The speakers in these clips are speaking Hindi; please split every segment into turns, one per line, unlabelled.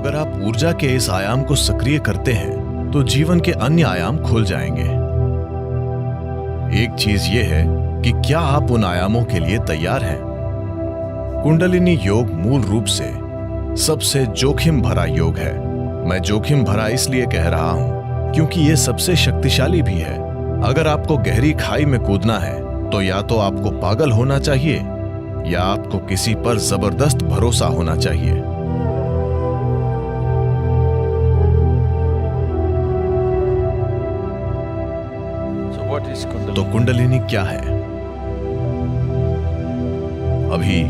अगर आप ऊर्जा के इस आयाम को सक्रिय करते हैं तो जीवन के अन्य आयाम खुल जाएंगे। एक चीज यह है कि क्या आप उन आयामों के लिए तैयार हैं? कुंडलिनी योग मूल रूप से सबसे जोखिम भरा योग है। मैं जोखिम भरा इसलिए कह रहा हूं क्योंकि यह सबसे शक्तिशाली भी है। अगर आपको गहरी खाई में कूदना है तो या तो आपको पागल होना चाहिए या आपको किसी पर जबरदस्त भरोसा होना चाहिए। तो कुंडलिनी क्या है? अभी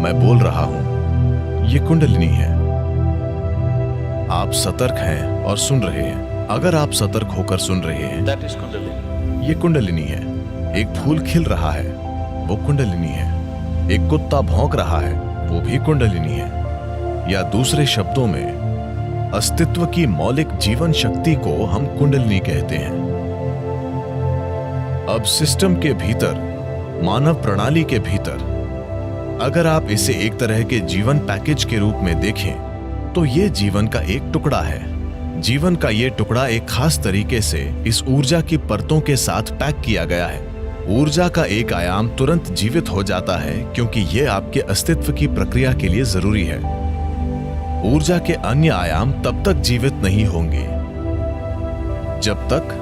मैं बोल रहा हूं, ये कुंडलिनी है। आप सतर्क हैं और सुन रहे हैं। अगर आप सतर्क होकर सुन रहे हैं, ये कुंडलिनी है। एक फूल खिल रहा है, वो कुंडलिनी है। एक कुत्ता भौंक रहा है, वो भी कुंडलिनी है। या दूसरे शब्दों में, अस्तित्व की मौलिक जीवन शक्ति को हम कुंडलिनी कहते हैं। अब सिस्टम के भीतर, मानव प्रणाली के भीतर, अगर आप इसे एक तरह के जीवन पैकेज के रूप में देखें तो यह जीवन का एक टुकड़ा है। जीवन का यह टुकड़ा एक खास तरीके से इस ऊर्जा की परतों के साथ पैक किया गया है। ऊर्जा का एक आयाम तुरंत जीवित हो जाता है क्योंकि यह आपके अस्तित्व की प्रक्रिया के लिए जरूरी है। ऊर्जा के अन्य आयाम तब तक जीवित नहीं होंगे जब तक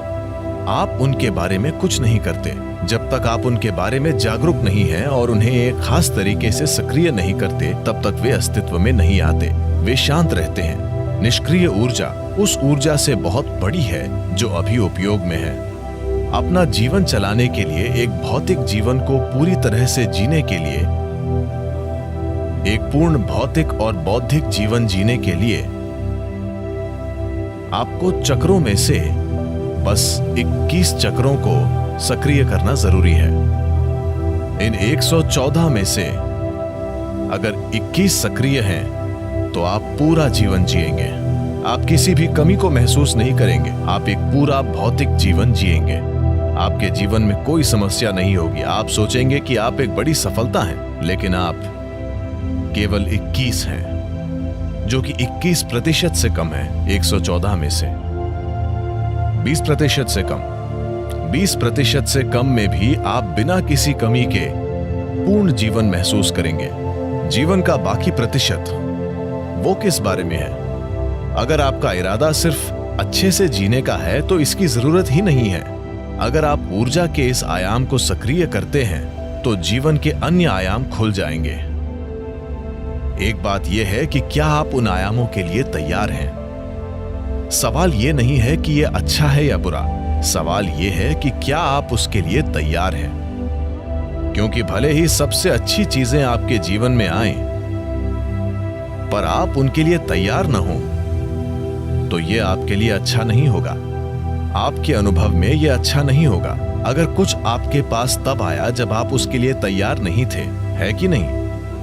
आप उनके बारे में कुछ नहीं करते, जब तक आप उनके बारे में जागरूक नहीं हैं और उन्हें एक खास तरीके से सक्रिय नहीं करते, तब तक वे अस्तित्व में नहीं आते। वे शांत रहते हैं। निष्क्रिय ऊर्जा उस ऊर्जा से बहुत बड़ी है जो अभी उपयोग में है। अपना जीवन चलाने के लिए, एक भौतिक जीवन को पूरी तरह से जीने के लिए, एक पूर्ण भौतिक और बौद्धिक जीवन जीने के लिए आपको चक्रों में से बस 21 चक्रों को सक्रिय करना जरूरी है। इन 114 में से अगर 21 सक्रिय हैं तो आप पूरा जीवन जिएंगे। आप किसी भी कमी को महसूस नहीं करेंगे। आप एक पूरा भौतिक जीवन जिएंगे। आपके जीवन में कोई समस्या नहीं होगी। आप सोचेंगे कि आप एक बड़ी सफलता हैं, लेकिन आप केवल 21 हैं, जो कि 21% से कम है। 114 में से 20% से कम। 20% से कम में भी आप बिना किसी कमी के पूर्ण जीवन महसूस करेंगे। जीवन का बाकी प्रतिशत, वो किस बारे में है? अगर आपका इरादा सिर्फ अच्छे से जीने का है तो इसकी जरूरत ही नहीं है। अगर आप ऊर्जा के इस आयाम को सक्रिय करते हैं तो जीवन के अन्य आयाम खुल जाएंगे। एक बात यह है कि क्या आप उन आयामों के लिए तैयार हैं? सवाल यह नहीं है कि यह अच्छा है या बुरा। सवाल यह है कि क्या आप उसके लिए तैयार हैं? क्योंकि भले ही सबसे अच्छी चीजें आपके जीवन में आएं, पर आप उनके लिए तैयार न हो तो यह आपके लिए अच्छा नहीं होगा। आपके अनुभव में यह अच्छा नहीं होगा। अगर कुछ आपके पास तब आया जब आप उसके लिए तैयार नहीं थे, है कि नहीं?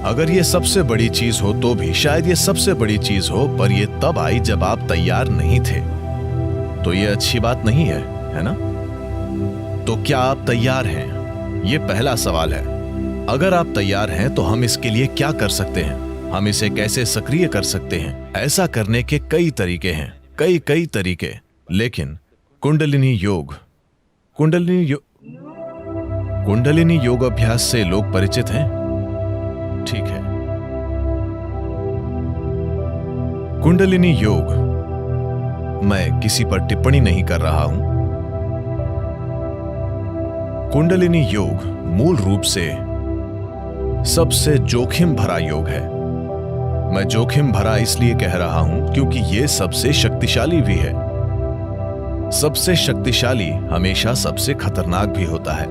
अगर यह सबसे बड़ी चीज हो तो भी शायद यह सबसे बड़ी चीज हो, पर यह तब आई जब आप तैयार नहीं थे, तो यह अच्छी बात नहीं है ना? तो क्या आप तैयार हैं? यह पहला सवाल है। अगर आप तैयार हैं तो हम इसके लिए क्या कर सकते हैं? हम इसे कैसे सक्रिय कर सकते हैं? ऐसा करने के कई तरीके हैं, कई तरीके। लेकिन कुंडलिनी योग अभ्यास से लोग परिचित हैं? ठीक है। कुंडलिनी योग, मैं किसी पर टिप्पणी नहीं कर रहा हूं। कुंडलिनी योग मूल रूप से सबसे जोखिम भरा योग है। मैं जोखिम भरा इसलिए कह रहा हूं क्योंकि यह सबसे शक्तिशाली भी है। सबसे शक्तिशाली हमेशा सबसे खतरनाक भी होता है,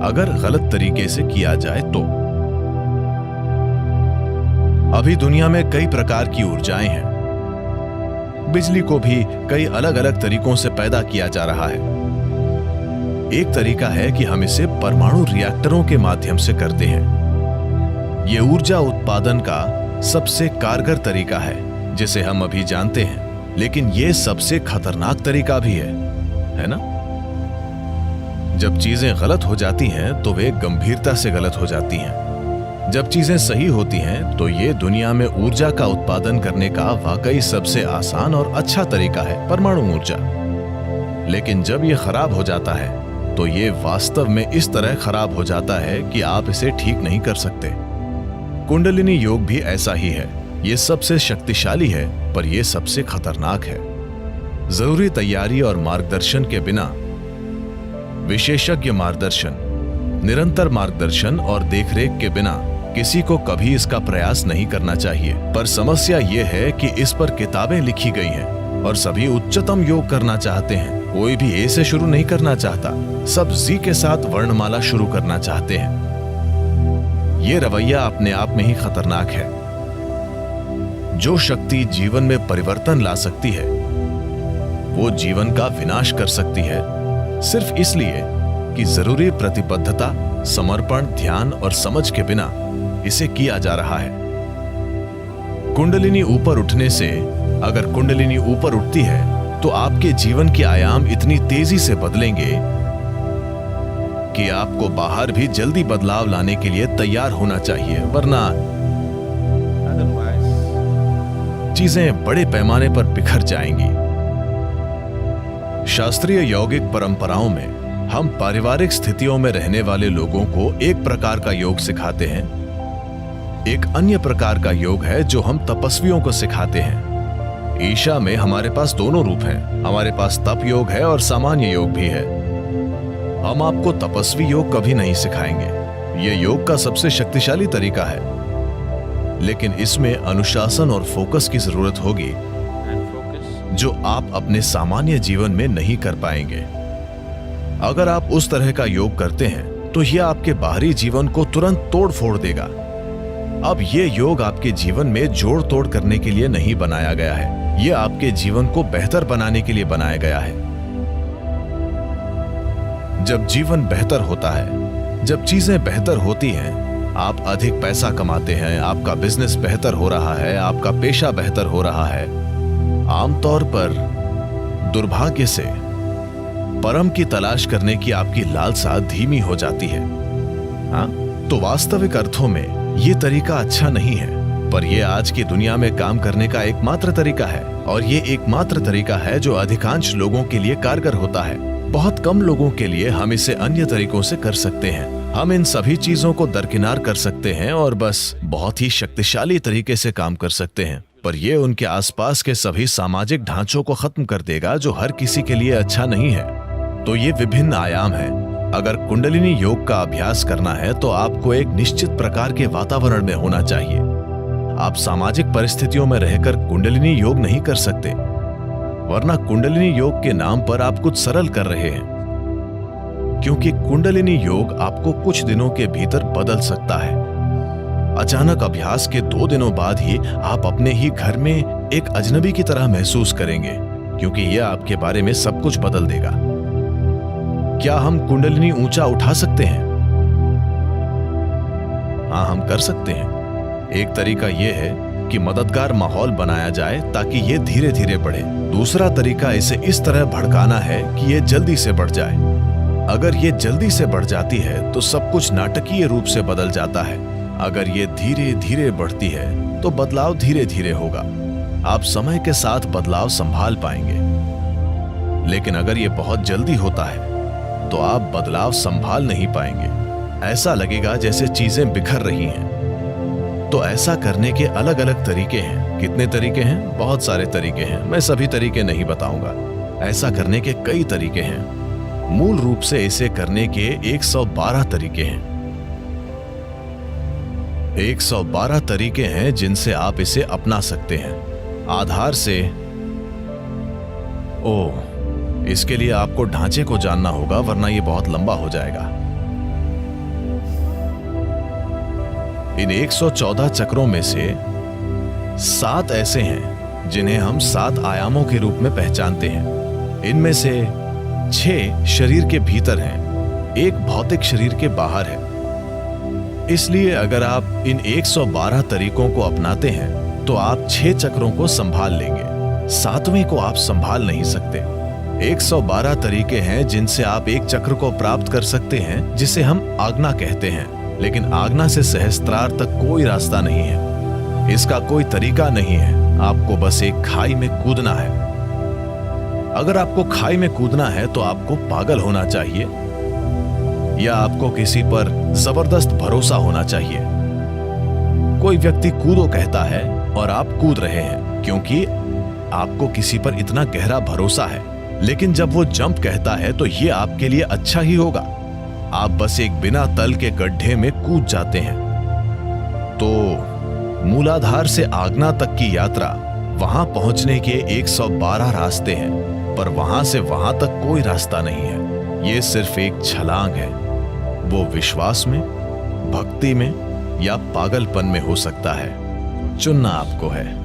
अगर गलत तरीके से किया जाए तो। अभी दुनिया में कई प्रकार की ऊर्जाएं हैं। बिजली को भी कई अलग अलग तरीकों से पैदा किया जा रहा है। एक तरीका है कि हम इसे परमाणु रिएक्टरों के माध्यम से करते हैं। यह ऊर्जा उत्पादन का सबसे कारगर तरीका है जिसे हम अभी जानते हैं, लेकिन यह सबसे खतरनाक तरीका भी है ना? जब चीजें गलत हो जाती हैं तो वे गंभीरता से गलत हो जाती हैं। जब चीजें सही होती हैं तो ये दुनिया में ऊर्जा का उत्पादन करने का वाकई सबसे आसान और अच्छा तरीका है, परमाणु ऊर्जा। लेकिन जब ये खराब हो जाता है तो ये वास्तव में इस तरह खराब हो जाता है कि आप इसे ठीक नहीं कर सकते। कुंडलिनी योग भी ऐसा ही है। ये सबसे शक्तिशाली है, पर यह सबसे खतरनाक है। जरूरी तैयारी और मार्गदर्शन के बिना, विशेषज्ञ मार्गदर्शन, निरंतर मार्गदर्शन और देखरेख के बिना किसी को कभी इसका प्रयास नहीं करना चाहिए। पर समस्या यह है कि इस पर किताबें लिखी गई हैं और सभी उच्चतम योग करना चाहते हैं। कोई भी ए से शुरू नहीं करना चाहता, सब जी के साथ वर्णमाला शुरू करना चाहते हैं। यह रवैया अपने आप में ही खतरनाक है। जो शक्ति जीवन में परिवर्तन ला सकती है वो जीवन का विनाश कर सकती है, सिर्फ इसलिए कि जरूरी प्रतिबद्धता, समर्पण, ध्यान और समझ के बिना इसे किया जा रहा है। कुंडलिनी ऊपर उठने से, अगर कुंडलिनी ऊपर उठती है तो आपके जीवन के आयाम इतनी तेजी से बदलेंगे कि आपको बाहर भी जल्दी बदलाव लाने के लिए तैयार होना चाहिए, वरना चीजें बड़े पैमाने पर बिखर जाएंगी। शास्त्रीय यौगिक परंपराओं में हम पारिवारिक स्थितियों में रहने वाले लोगों को एक प्रकार का योग सिखाते हैं। एक अन्य प्रकार का योग है जो हम तपस्वियों को सिखाते हैं। ईशा में हमारे पास दोनों रूप हैं। हमारे पास तप योग है और सामान्य योग भी है। हम आपको तपस्वी योग कभी नहीं सिखाएंगे। यह योग का सबसे शक्तिशाली तरीका है, लेकिन इसमें अनुशासन और फोकस की जरूरत होगी, जो आप अपने सामान्य जीवन में नहीं कर पाएंगे। अगर आप उस तरह का योग करते हैं तो यह आपके बाहरी जीवन को तुरंत तोड़ फोड़ देगा। अब यह योग आपके जीवन में जोड़ तोड़ करने के लिए नहीं बनाया गया है। यह आपके जीवन को बेहतर बनाने के लिए बनाया गया है। जब जीवन बेहतर होता है, जब चीजें बेहतर होती हैं, आप अधिक पैसा कमाते हैं, आपका बिजनेस बेहतर हो रहा है, आपका पेशा बेहतर हो रहा है, आमतौर पर दुर्भाग्य से परम की तलाश करने की आपकी लालसा धीमी हो जाती है। हाँ, तो वास्तविक अर्थों में ये तरीका अच्छा नहीं है, पर यह आज की दुनिया में काम करने का एकमात्र तरीका है, और ये एकमात्र तरीका है जो अधिकांश लोगों के लिए कारगर होता है। बहुत कम लोगों के लिए हम इसे अन्य तरीकों से कर सकते हैं। हम इन सभी चीजों को दरकिनार कर सकते हैं और बस बहुत ही शक्तिशाली तरीके से काम कर सकते हैं, पर यह उनके आसपास के सभी सामाजिक ढांचों को खत्म कर देगा जो हर किसी के लिए अच्छा नहीं है। तो ये विभिन्न आयाम है। अगर कुंडलिनी योग का अभ्यास करना है तो आपको एक निश्चित प्रकार के वातावरण में होना चाहिए। आप सामाजिक परिस्थितियों में रहकर कुंडलिनी योग नहीं कर सकते, वरना कुंडलिनी योग के नाम पर आप कुछ सरल कर रहे हैं, क्योंकि कुंडलिनी योग आपको कुछ दिनों के भीतर बदल सकता है। अचानक अभ्यास के 2 दिनों बाद ही आप अपने ही घर में एक अजनबी की तरह महसूस करेंगे, क्योंकि यह आपके बारे में सब कुछ बदल देगा। क्या हम कुंडलिनी ऊंचा उठा सकते हैं? हाँ, हम कर सकते हैं। एक तरीका यह है कि मददगार माहौल बनाया जाए ताकि यह धीरे धीरे बढ़े। दूसरा तरीका इसे इस तरह भड़काना है कि यह जल्दी से बढ़ जाए। अगर यह जल्दी से बढ़ जाती है तो सब कुछ नाटकीय रूप से बदल जाता है। अगर यह धीरे धीरे बढ़ती है तो बदलाव धीरे धीरे होगा। आप समय के साथ बदलाव संभाल पाएंगे। लेकिन अगर यह बहुत जल्दी होता है तो आप बदलाव संभाल नहीं पाएंगे। ऐसा लगेगा जैसे चीजें बिखर रही हैं। तो ऐसा करने के अलग अलग तरीके हैं। कितने तरीके हैं? बहुत सारे तरीके हैं। मैं सभी तरीके नहीं बताऊंगा। ऐसा करने के कई तरीके हैं। मूल रूप से इसे करने के 112 तरीके हैं। 112 तरीके हैं जिनसे आप इसे अपना सकते हैं। आधार से इसके लिए आपको ढांचे को जानना होगा, वरना यह बहुत लंबा हो जाएगा। इन 114 चक्रों में से 7 ऐसे हैं जिन्हें हम 7 आयामों के रूप में पहचानते हैं। इनमें से 6 शरीर के भीतर हैं, एक भौतिक शरीर के बाहर है। इसलिए अगर आप इन 112 तरीकों को अपनाते हैं तो आप 6 चक्रों को संभाल लेंगे, 7वें को आप संभाल नहीं सकते। 112 तरीके हैं जिनसे आप एक चक्र को प्राप्त कर सकते हैं, जिसे हम आज्ञा कहते हैं। लेकिन आगना से सहस्त्रार तक कोई रास्ता नहीं है। इसका कोई तरीका नहीं है। आपको बस एक खाई में कूदना है। अगर आपको खाई में कूदना है तो आपको पागल होना चाहिए या आपको किसी पर जबरदस्त भरोसा होना चाहिए। कोई व्यक्ति कूदो कहता है और आप कूद रहे हैं क्योंकि आपको किसी पर इतना गहरा भरोसा है, लेकिन जब वो जंप कहता है तो ये आपके लिए अच्छा ही होगा। आप बस एक बिना तल के गड्ढे में कूद जाते हैं। तो मूलाधार से आगना तक की यात्रा, वहां पहुंचने के 112 रास्ते हैं, पर वहां से वहां तक कोई रास्ता नहीं है। ये सिर्फ एक छलांग है। वो विश्वास में, भक्ति में या पागलपन में हो सकता है। चुनना आपको है।